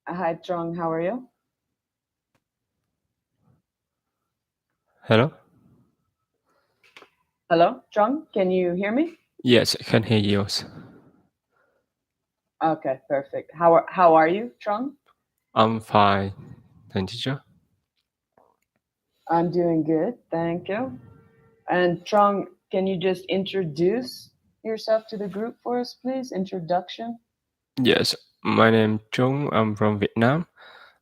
Hi, Trong. How are you? Hello? Hello, Trong. Can you hear me? Yes, I can hear you. Okay, perfect. How are you, Trong? I'm fine. Thank you, teacher. I'm doing good, thank you. And Trong, can you just introduce yourself to the group for us, please? Introduction. Yes, my name Trung. I'm from Vietnam.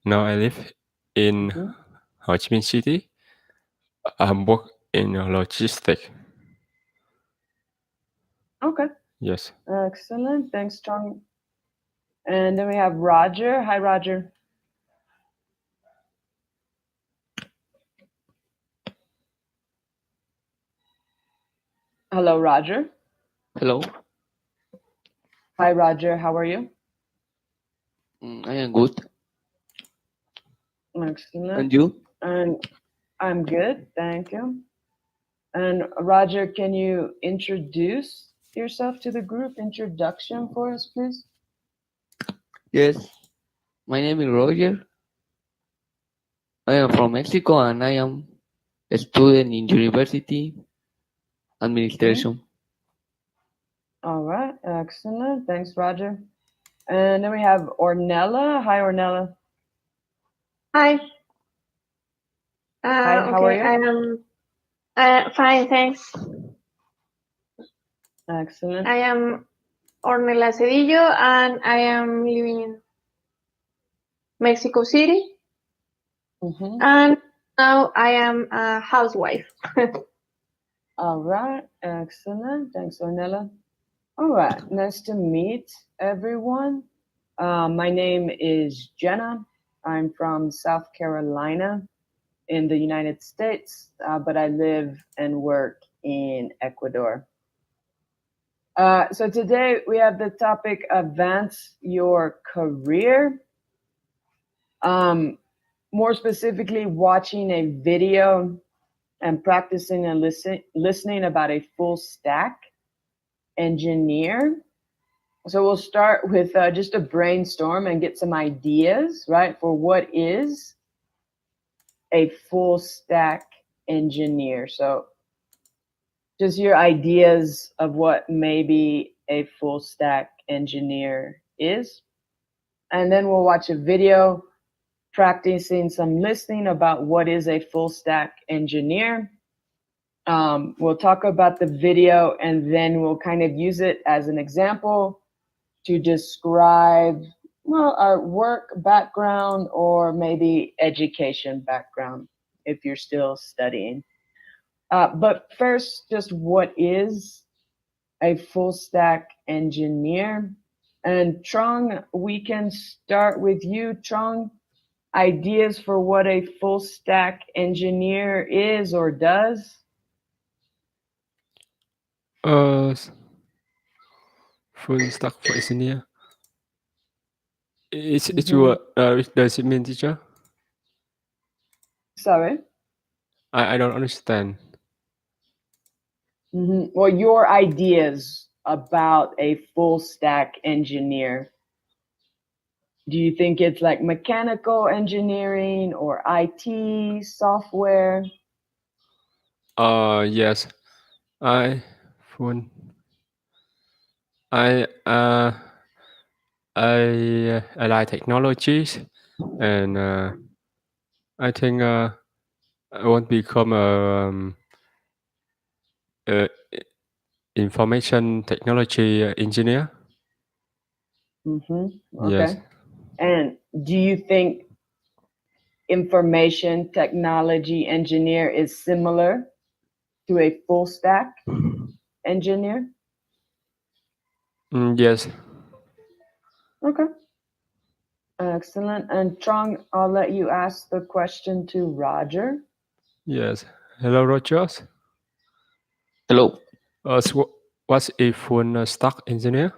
Now I live in Mm-hmm. Ho Chi Minh City. I work in logistics. Okay, Yes. excellent. Thanks, Trong. And then we have Roger. Hi, Roger. Hello, Roger. Hello, Hi, Roger. How are you? I am good. Excellent. And you? And I'm good, thank you. And Roger, can you introduce yourself to the group? Introduction for us, please. Yes, my name is Roger. I am from Mexico and I am a student in university administration. All right, excellent. Thanks, Roger. And then we have Ornella. Hi, Ornella. Hi. Hi, how are Okay, you? I am fine, thanks. Excellent. I am Ornella Cedillo and I am living in Mexico City. And now I am a housewife. All right, excellent. Thanks, Ornella. All right, nice to meet everyone. My name is Jenna. I'm from South Carolina in the United States, but I live and work in Ecuador. So today we have the topic advance your career. More specifically, watching a video and practicing and listening about a full stack engineer. So we'll start with just a brainstorm and get some ideas, right, for what is a full stack engineer. So just your ideas of what maybe a full stack engineer is. And then we'll watch a video practicing some listening about what is a full stack engineer. We'll talk about the video and then we'll kind of use it as an example to describe, well, our work background or maybe education background if you're still studying. But first, just what is a full stack engineer? And Trong, we can start with you, Trong. Ideas for what a full stack engineer is or does? Full stack for engineer. It's what does it mean, teacher? Sorry? I don't understand. Well, your ideas about a full stack engineer. Do you think it's like mechanical engineering or IT, software? Yes. I full. I like technologies, and I think I want to become a information technology engineer. Okay. Yes. And do you think information technology engineer is similar to a full stack engineer? Yes. Okay. Excellent. And Trong, I'll let you ask the question to Roger. Yes. Hello, Rogers. Hello. So what's a full stack engineer?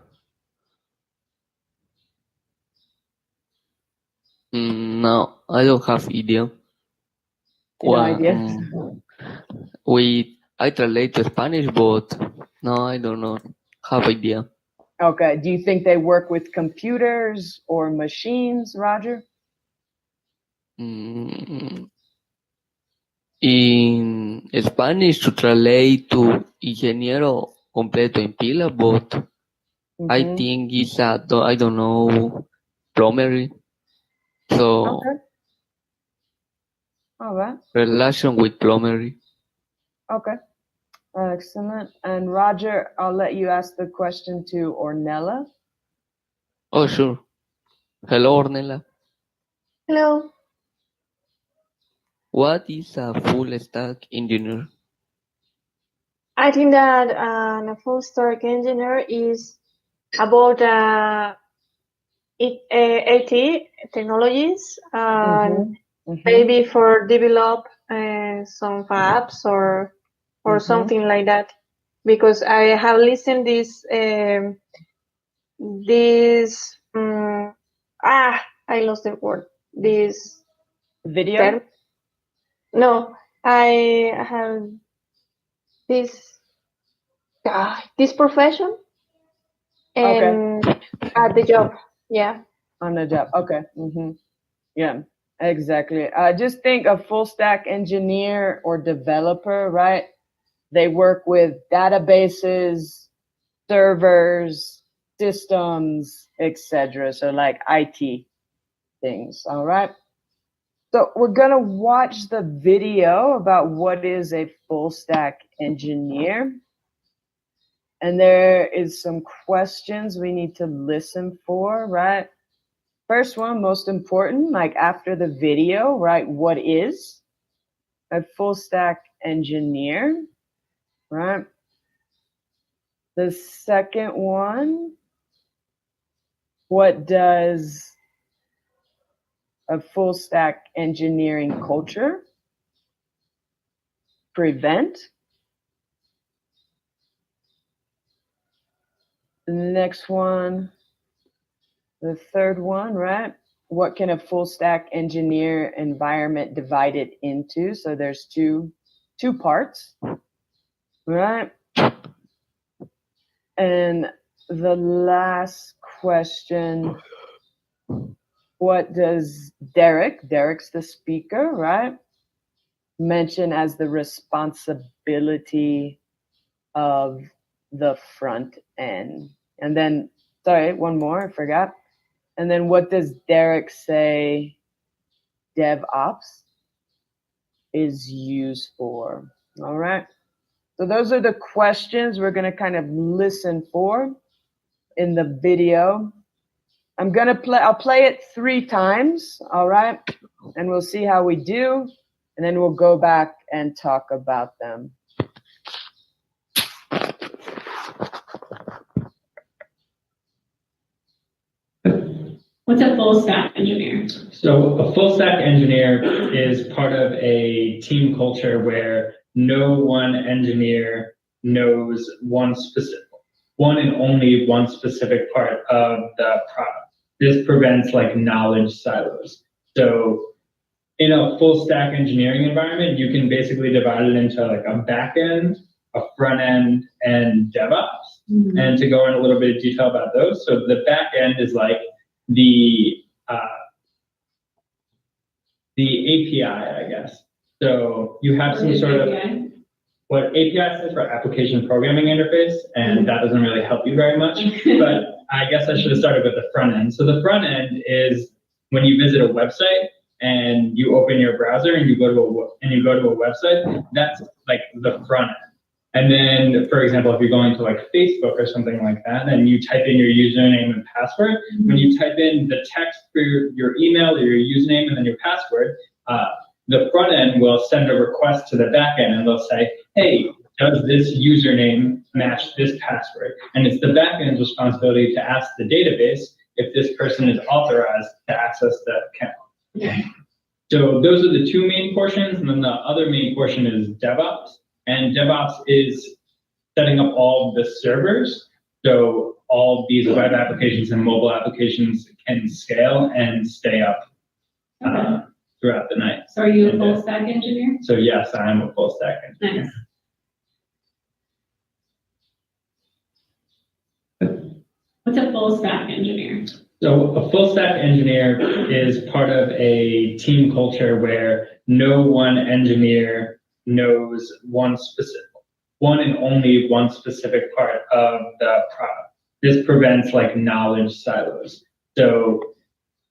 No, I don't have idea. No idea. I translate to Spanish, but no, I don't know. Have idea. Okay. Do you think they work with computers or machines, Roger? In Spanish, to translate to ingeniero completo en pila, but I think it's I don't know, plumber. So, Okay. All right. relation with plumber. Okay. Excellent. And Roger, I'll let you ask the question to Ornella. Oh, sure. Hello, Ornella. Hello. What is a full stack engineer? I think that a full stack engineer is about IT technologies, maybe for develop some apps or something like that. Because I have listened this I lost the word. This video. Term. No, I have this profession and at the job. Yeah. On the job. Okay. Yeah, exactly. Just think a full stack engineer or developer, right? They work with databases, servers, systems, etc. So like IT things. All right. So we're gonna watch the video about what is a full stack engineer. And there is some questions we need to listen for, right? First one, most important, like after the video, right? What is a full stack engineer, right? The second one, what does a full stack engineering culture prevent? The next one, the third one, right? What can a full stack engineer environment divide it into? So there's two parts, right? And the last question, what does Derek's the speaker, right, mention as the responsibility of the front end? And then, sorry, one more, I forgot. And then what does Derek say DevOps is used for? All right. So those are the questions we're going to kind of listen for in the video. I'll play it 3 times, all right? And we'll see how we do. And then we'll go back and talk about them. What's a full stack engineer? So a full stack engineer is part of a team culture where no one engineer knows one and only one specific part of the product. This prevents like knowledge silos. So in a full stack engineering environment, you can basically divide it into like a back end, a front end, and DevOps. And to go in a little bit of detail about those. So the back end is like the API, I guess. So you have some sort of what API stands for application programming interface, and that doesn't really help you very much. But I guess I should have started with the front end. So the front end is when you visit a website and you open your browser and you go to a website. That's like the front end. And then, for example, if you're going to like Facebook or something like that, and you type in your username and password, when you type in the text for your email or your username and then your password, the front end will send a request to the back end and they'll say, hey, does this username match this password? And it's the back end's responsibility to ask the database if this person is authorized to access the account. Okay. So those are the 2 main portions, and then the other main portion is DevOps. And DevOps is setting up all the servers, so all these web applications and mobile applications can scale and stay up throughout the night. So are you a full stack engineer? So yes, I am a full stack engineer. Nice. What's a full stack engineer? So a full stack engineer is part of a team culture where no one engineer knows one and only one specific part of the product. This prevents like knowledge silos. So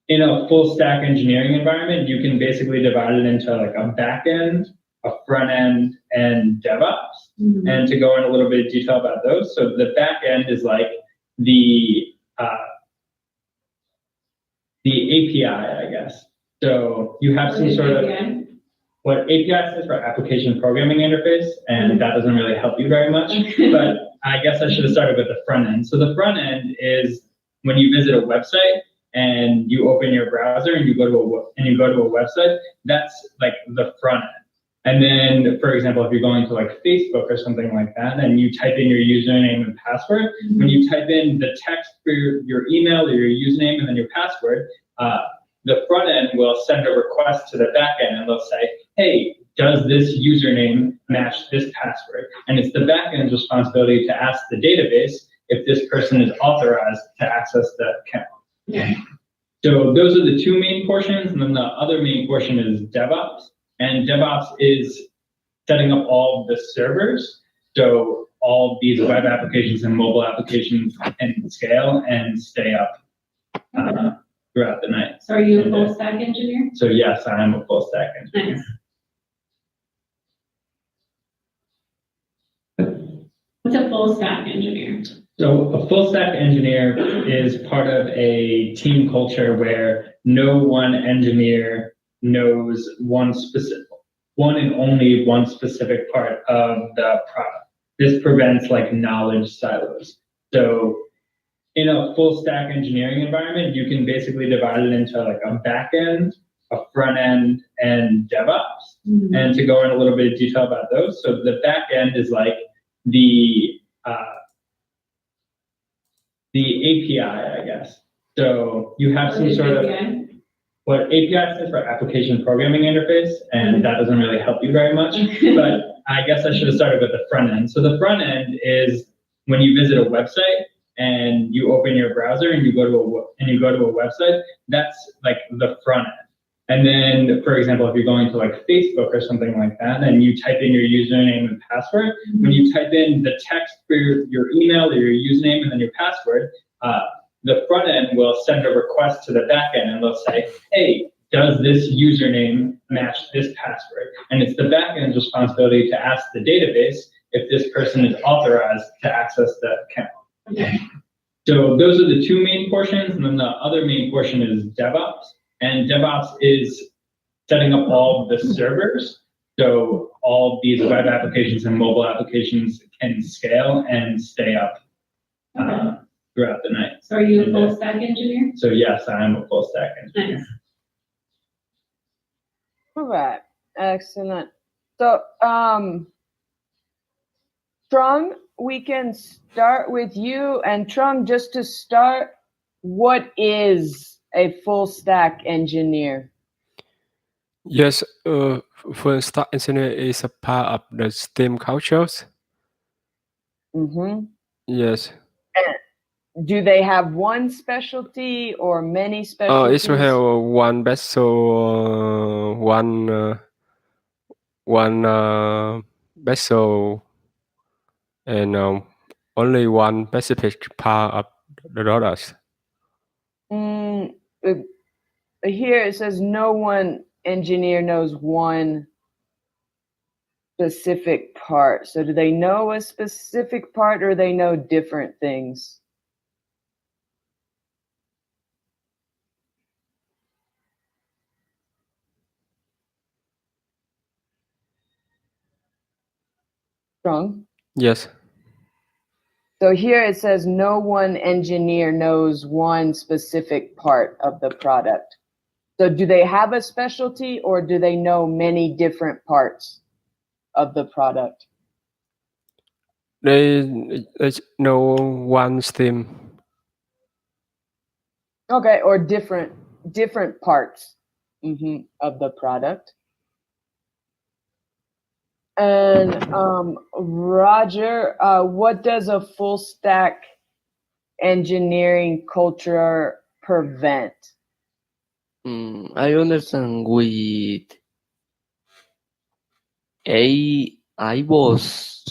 in a full stack engineering environment, you can basically divide it into like a back end, a front end, and DevOps. Mm-hmm. And to go in a little bit of detail about those, so the back end is like the API, I guess. So you have some sort of what API stands for application programming interface, and that doesn't really help you very much. But I guess I should have started with the front end. So the front end is when you visit a website and you open your browser and you go to a website. That's like the front end. And then, for example, if you're going to like Facebook or something like that, and you type in your username and password, when you type in the text for your email or your username and then your password, the front end will send a request to the back end and they'll say, hey, does this username match this password? And it's the back end's responsibility to ask the database if this person is authorized to access the account. Yeah. So those are the two main portions, and then the other main portion is DevOps. And DevOps is setting up all the servers. So all these web applications and mobile applications can scale and stay up throughout the night. So are you a full stack engineer? So yes, I am a full stack engineer. Nice. What's a full stack engineer? So a full stack engineer is part of a team culture where no one engineer knows one and only one specific part of the product. This prevents like knowledge silos. So in a full stack engineering environment, you can basically divide it into like a back end, a front end, and DevOps. Mm-hmm. And to go in a little bit of detail about those, so the back end is like the API, I guess. So you have some sort of what API stands for application programming interface, and that doesn't really help you very much. But I guess I should have started with the front end. So the front end is when you visit a website and you open your browser and you go to a website. That's like the front end. And then, for example, if you're going to like Facebook or something like that, and you type in your username and password, when you type in the text for your email or your username and then your password, the front end will send a request to the back end and they'll say, hey, does this username match this password? And it's the back end's responsibility to ask the database if this person is authorized to access the account. Okay. So those are the two main portions, and then the other main portion is DevOps. And DevOps is setting up all the servers. So all these web applications and mobile applications can scale and stay up throughout the night. So are you a full stack engineer? So yes, I am a full stack engineer. Nice. All right, excellent. So, Trung, we can start with you. And Trung, just to start, what is a full stack engineer? Yes, full stack engineer is a part of the STEM cultures. Mm-hmm. Yes. And do they have one specialty or many specialties? It will have one vessel, one vessel, and only one specific part of the products. Here it says no one engineer knows one specific part. So do they know a specific part or they know different things? Strong? Yes. So here it says no one engineer knows one specific part of the product. So do they have a specialty or do they know many different parts of the product? They know one STEM. Okay, or different parts of the product. And Roger, what does a full stack engineering culture prevent? I understand with I was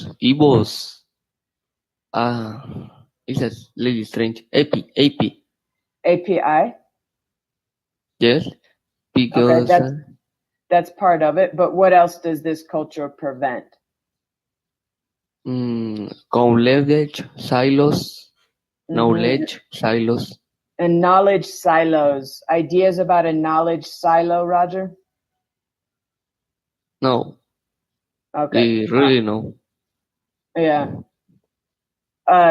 it's a little strange. AP. API? Yes, Okay, because that's part of it, but what else does this culture prevent? knowledge silos, Mhm. knowledge silos. And knowledge silos. Ideas about a knowledge silo, Roger? No, Okay. really no. Yeah.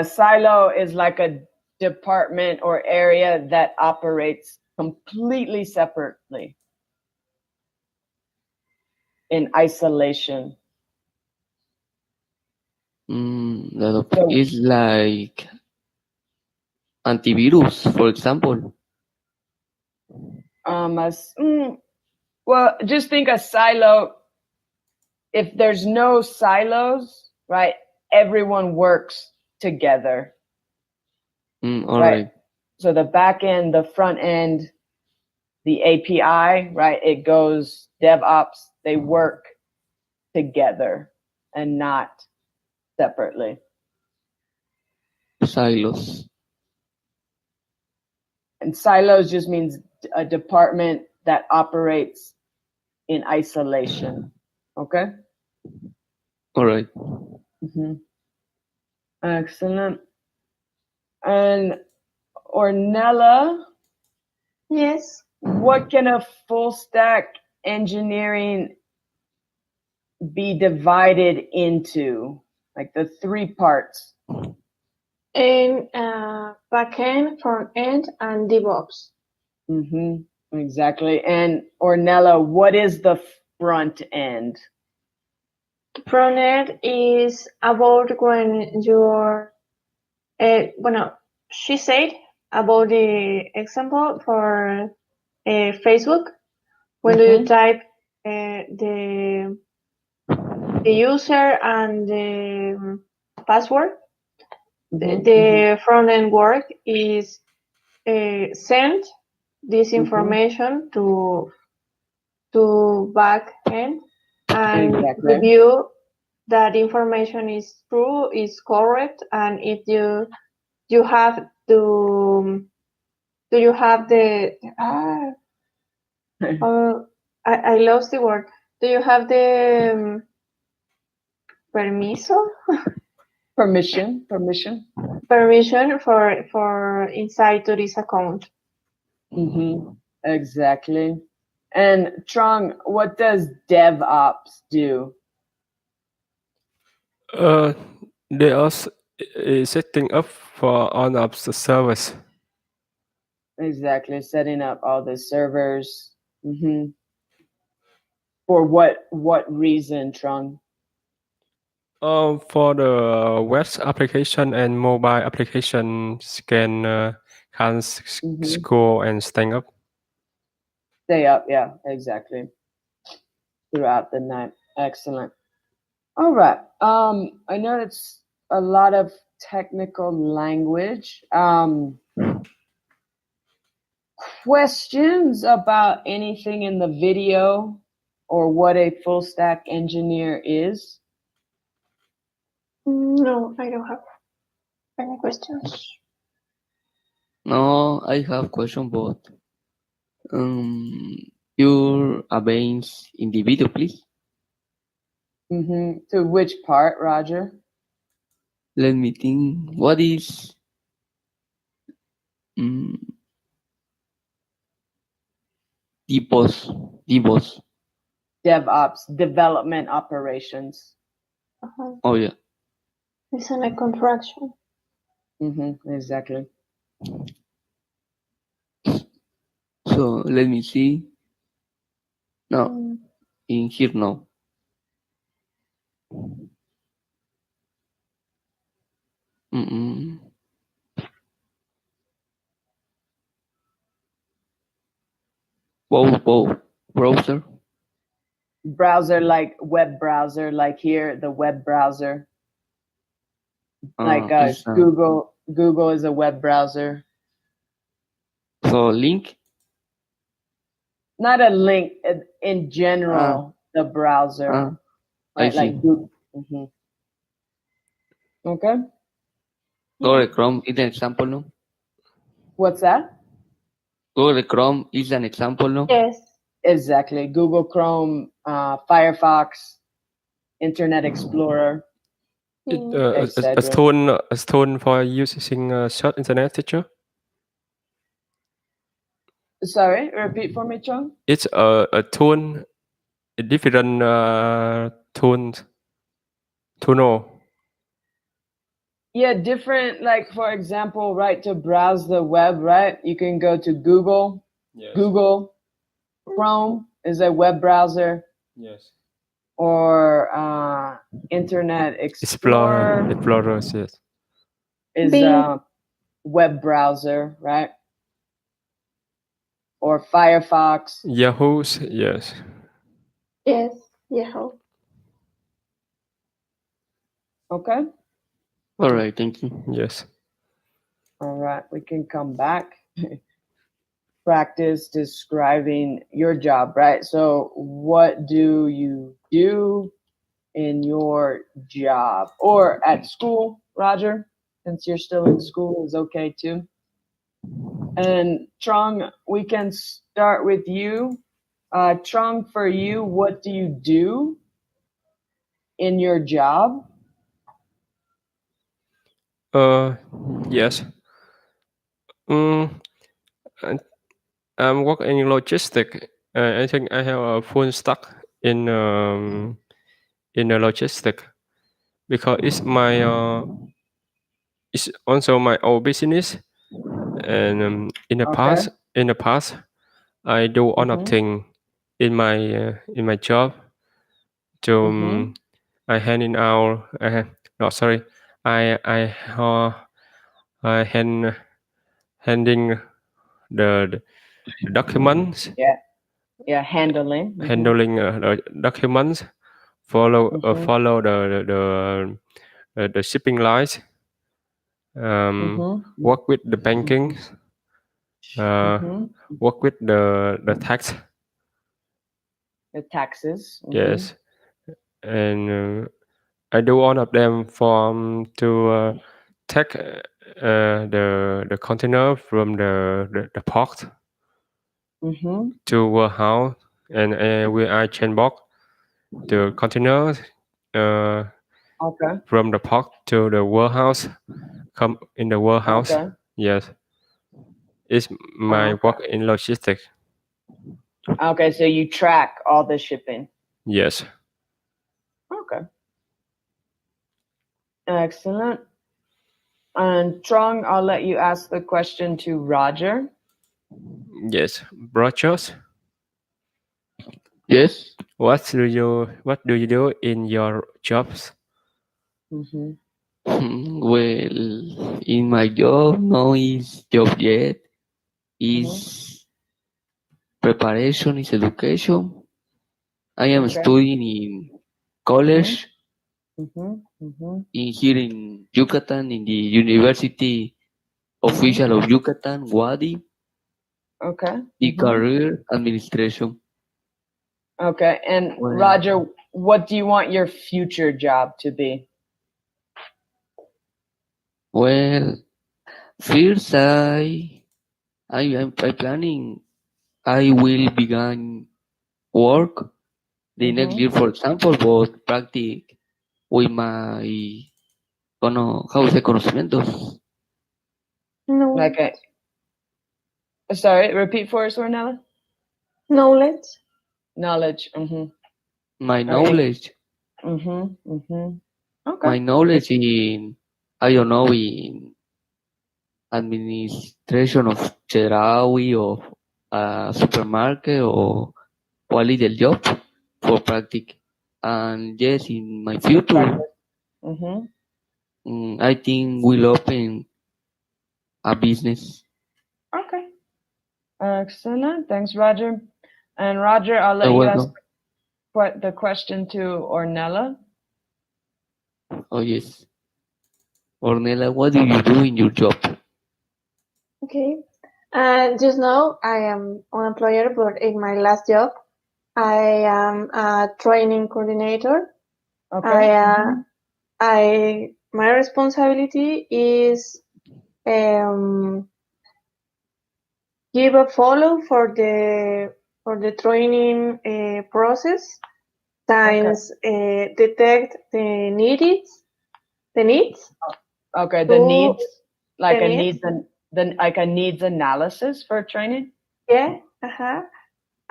Silo is like a department or area that operates completely separately in isolation. That is like antivirus, for example. Well, just think a silo. If there's no silos, right, everyone works together. All right? right. So the back end, the front end, the API, right? It goes DevOps, they work together and not separately. Silos. And silos just means a department that operates in isolation. Okay? All right. Excellent. And Ornella, Yes. what can a full stack engineering be divided into? Like the 3 parts. In backend, front end, and DevOps. Exactly. And Ornella, what is the front end? Front end is about when you're, she said about the example for Facebook, when you type the user and the password, the front end work is send this information to back end and review that information is true, is correct, and if you have to do you have the I lost the word. Do you have the permiso? Permission for inside to this account. Exactly. And Trong, what does DevOps do? They are setting up for all of the servers. Exactly, setting up all the servers. For what reason, Trong? For the web application and mobile applications can scroll and stay up. Stay up, yeah, exactly. Throughout the night. Excellent. All right. I know it's a lot of technical language. Questions about anything in the video or what a full stack engineer is? No, I don't have any questions. No, I have question, but your advance in the video, please. To which part, Roger? Let me think. What is DevOps? DevOps, development operations. Oh yeah. It's in a contraction. Exactly. So let me see. No, in here no. Browser. Browser, like web browser, like here, the web browser. Like Google Google is a web browser. So link. Not a link, in general, the browser. I Right, see. like Google. Okay. Google Chrome is an example, no? What's that? Google Chrome is an example, no? Yes. Exactly. Google Chrome, Firefox, Internet Explorer. A etc. tool for using search internet, teacher. Sorry, repeat for me, Chung. It's a tool, a different tools to know. Yeah, different, like for example, right, to browse the web, right? You can go to Google. Yes. Google Chrome is a web browser, Yes. or Internet Explorer Explorers, yes. is Bing. a web browser, right? Or Firefox. Yahoo's, yes. Yes. Yahoo. Okay. All right, thank you. Yes. All right, we can come back. Practice describing your job, right? So what do you do in your job or at school, Roger? Since you're still in school is okay too. And Trong, we can start with you. Trong, for you, what do you do in your job? Yes. I'm working in logistics. I think I have a full stack in the logistics because it's also my own business. And in the past, I do a lot of things in my job. So I handing out. No, sorry. I handing the documents. Yeah, handling. Handling the documents. Follow the shipping lines. Work with the banking. Work with the tax. The taxes. Yes, and I do all of them to take the container from the port to warehouse, and where I chain box the container from the port to the warehouse. Come in the warehouse. Yes, it's my work in logistics. Okay, so you track all the shipping. Yes. Okay. Excellent. And Trong, I'll let you ask the question to Roger. Yes, brochures. Yes. What do you do in your jobs? Well, in my job, no is job yet. Is preparation, is education. I am studying in college in here in Yucatan, in the University Official of Yucatan, Wadi. The career administration. Okay, and Roger, what do you want your future job to be? Well, first I'm planning I will begin work the next year, for example, but practice with my conocimientos. No. Like sorry, repeat for us, Ornella. Knowledge. Knowledge. My knowledge. Okay. My knowledge in, I don't know, in administration of Chedraui or a supermarket or a little job for practice. And yes, in my future, I think we'll open a business. Okay. Excellent. Thanks, Roger. And Roger, I'll let you ask the question to Ornella. Oh, yes. Ornella, what do you do in your job? Okay. Just now I am unemployed, but in my last job, I am a training coordinator. Okay. My responsibility is give a follow for the training process, since detect the needs. Okay, the to- needs, like the a needs. a needs analysis for training. Yeah.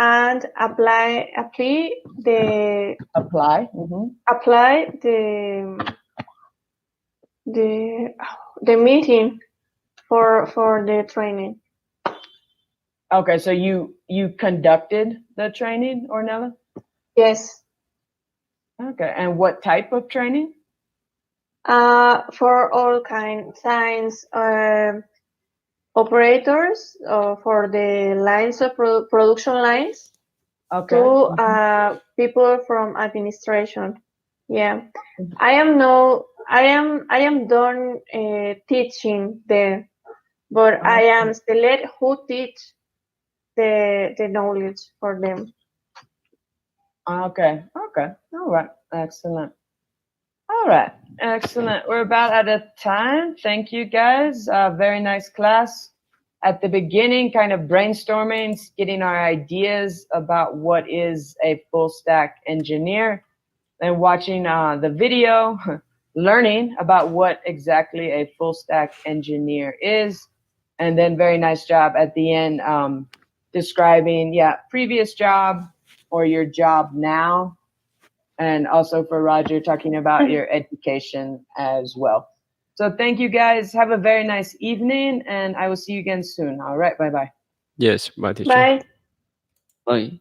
And apply the Apply. apply the meeting for the training. Okay, so you conducted the training, Ornella? Yes. Okay, and what type of training? For all science operators, for the lines of production lines, Okay. to people from administration. Yeah, I am done teaching there, but I am select who teach the knowledge for them. Okay. All right. Excellent. All right. Excellent. We're about out of time. Thank you, guys. Very nice class. At the beginning, kind of brainstorming, getting our ideas about what is a full stack engineer, and watching the video, learning about what exactly a full stack engineer is. And then very nice job at the end, describing, previous job or your job now. And also for Roger, talking about your education as well. So thank you, guys. Have a very nice evening, and I will see you again soon. All right, bye-bye. Yes, bye, teacher. Bye. Bye.